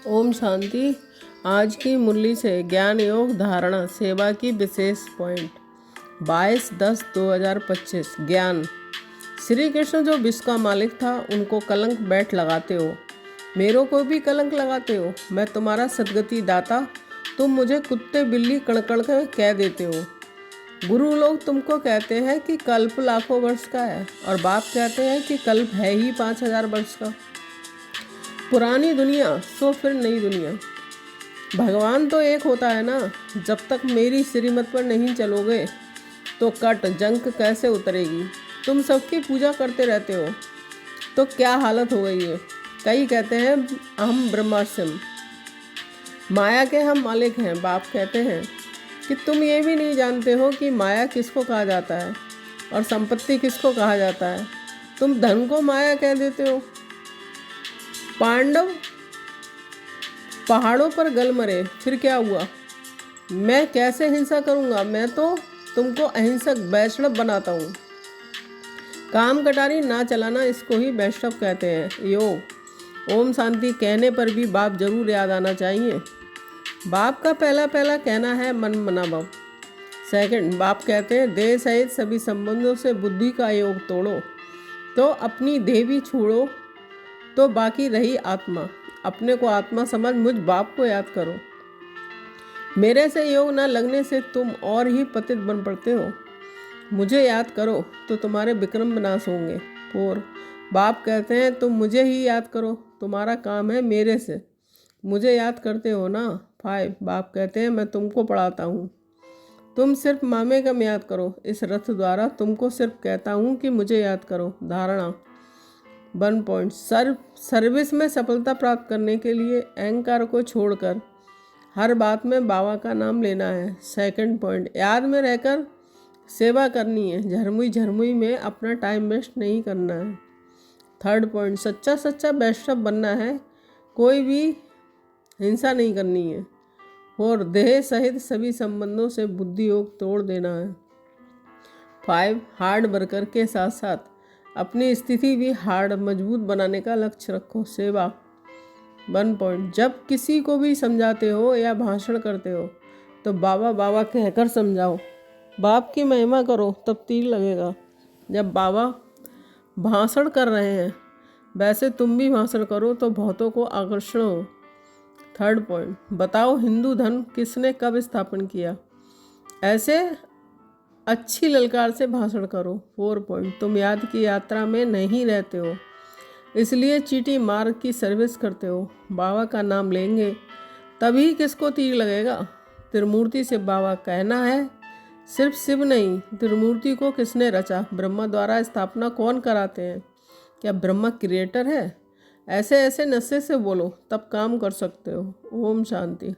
ओम शांति। आज की मुरली से ज्ञान योग धारणा सेवा की विशेष पॉइंट 22/10/2025। ज्ञान। श्री कृष्ण जो विश्व का मालिक था उनको कलंक बैठ लगाते हो, मेरों को भी कलंक लगाते हो। मैं तुम्हारा सदगति दाता, तुम मुझे कुत्ते बिल्ली कड़कड़ कर कह देते हो। गुरु लोग तुमको कहते हैं कि कल्प लाखों वर्ष का है और बाप कहते हैं कि कल्प है ही 5000 वर्ष का। पुरानी दुनिया सो फिर नई दुनिया। भगवान तो एक होता है ना। जब तक मेरी श्रीमत पर नहीं चलोगे तो कट जंक कैसे उतरेगी। तुम सबकी पूजा करते रहते हो तो क्या हालत हो गई है। कई कहते हैं हम ब्रह्मास्म, माया के हम मालिक हैं। बाप कहते हैं कि तुम ये भी नहीं जानते हो कि माया किसको कहा जाता है और संपत्ति किसको कहा जाता है। तुम धन को माया कह देते हो। पांडव पहाड़ों पर गल मरे, फिर क्या हुआ। मैं कैसे हिंसा करूँगा, मैं तो तुमको अहिंसक वैष्णव बनाता हूँ। काम कटारी ना चलाना, इसको ही वैष्णव कहते हैं। योग ओम शांति कहने पर भी बाप जरूर याद आना चाहिए। बाप का पहला कहना है मन मना भव। सेकंड, बाप कहते हैं देह सहित सभी संबंधों से बुद्धि का योग तोड़ो। तो अपनी देह भी छोड़ो तो बाकी रही आत्मा। अपने को आत्मा समझ मुझ बाप को याद करो। मेरे से योग न लगने से तुम और ही पतित बन पड़ते हो। मुझे याद करो तो तुम्हारे विक्रम विनाश होंगे। 4, बाप कहते हैं तुम मुझे ही याद करो, तुम्हारा काम है मेरे से। मुझे याद करते हो ना। 5, बाप कहते हैं मैं तुमको पढ़ाता हूँ, तुम सिर्फ मामे कम याद करो। इस रथ द्वारा तुमको सिर्फ कहता हूँ कि मुझे याद करो। धारणा 1 पॉइंट, सर्विस में सफलता प्राप्त करने के लिए अहंकार को छोड़कर हर बात में बाबा का नाम लेना है। 2 पॉइंट, याद में रहकर सेवा करनी है, झरमुई में अपना टाइम वेस्ट नहीं करना है। 3 पॉइंट, सच्चा वैष्णव बनना है, कोई भी हिंसा नहीं करनी है। और देह सहित सभी संबंधों से बुद्धि योग तोड़ देना है। 5, हार्ड वर्कर के साथ साथ अपनी स्थिति भी हार्ड मजबूत बनाने का लक्ष्य रखो। सेवा 1 पॉइंट, जब किसी को भी समझाते हो या भाषण करते हो तो बाबा बाबा कहकर समझाओ। बाप की महिमा करो तब तीर लगेगा। जब बाबा भाषण कर रहे हैं वैसे तुम भी भाषण करो तो बहुतों को आकर्षण हो। 3 पॉइंट, बताओ हिंदू धर्म किसने कब स्थापन किया, ऐसे अच्छी ललकार से भाषण करो। 4 पॉइंट, तुम याद की यात्रा में नहीं रहते हो इसलिए चीटी मार्ग की सर्विस करते हो। बाबा का नाम लेंगे तभी किसको तीर लगेगा। त्रिमूर्ति से बाबा कहना है, सिर्फ शिव नहीं, त्रिमूर्ति को किसने रचा, ब्रह्मा द्वारा स्थापना कौन कराते हैं, क्या ब्रह्मा क्रिएटर है। ऐसे नशे से बोलो तब काम कर सकते हो। ओम शांति।